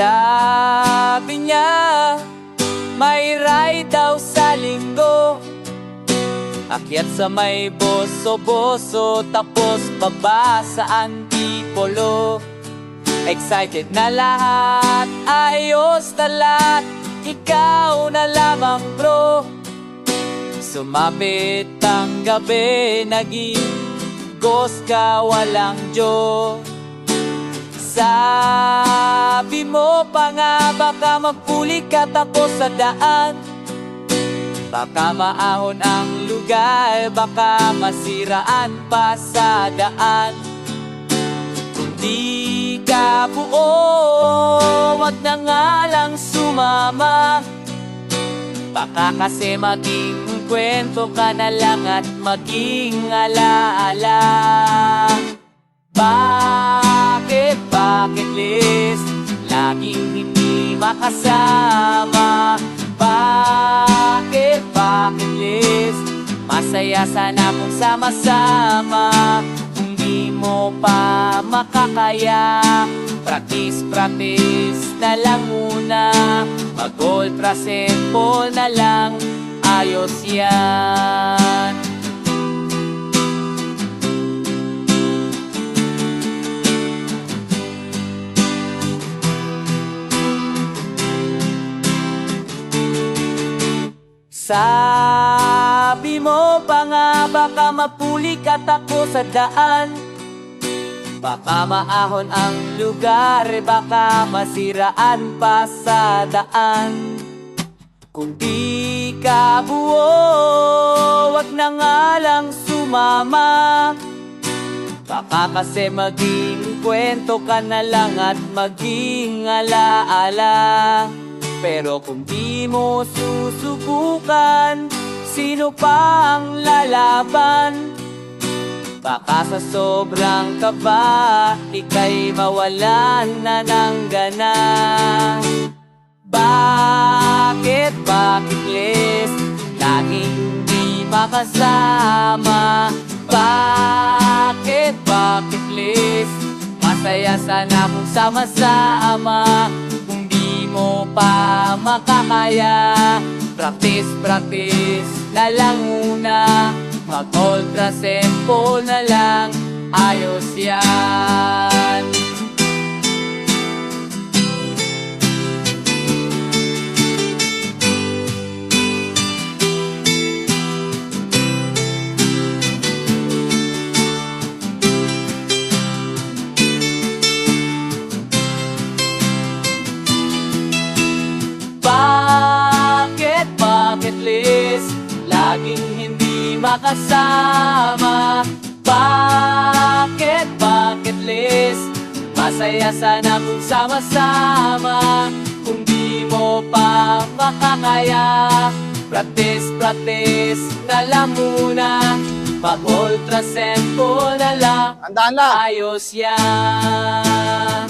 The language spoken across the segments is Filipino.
Sabi niya, may ride daw sa linggo, akyat sa may boso-boso, tapos baba sa Antipolo. Excited na lahat, ayos na lahat, ikaw na lamang bro. Sumapit ang gabi, naging ghost ka, walang Diyo. Sabi mo pa nga, baka mapulik at ako sa daan, baka maahon ang lugar, baka masiraan pa sa daan. Kung di ka buo, wag na nga lang sumama, baka kasi maging kwento ka na lang at maging alaala. Bakit list laging hindi makasama? Bakit list masaya sana kung sama-sama? Kung di mo pa makakaya, practice na lang muna, mag-ultra simple na lang, ayos yan. Sabi mo pa nga, baka mapulik at ako sa daan, baka maahon ang lugar, baka masiraan pa sa daan. Kung di ka buo, wag na nga lang sumama, baka kasi maging kwento ka na lang at maging alaala. Pero kung di mo susubukan, sino pa ang lalaban? Baka sa sobrang kaba, ika'y mawalan na ng gana. Bakit list laging di makasama? Bakit list masaya sana kung sama-sama? Kung di mo pa makakaya, practice na lang muna, mag-ultra simple na lang, ayos yan. Bakit list laging hindi makasama? Bakit list masaya sana kung sama-sama? Kung di mo pa makakaya, practice na lang muna, mag-ultra simple na lang, Andaan lang. ayos yan.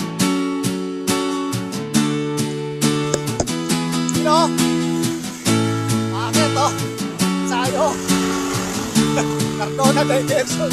Sino? Bakit oh? Sayo. Cardona Diversion.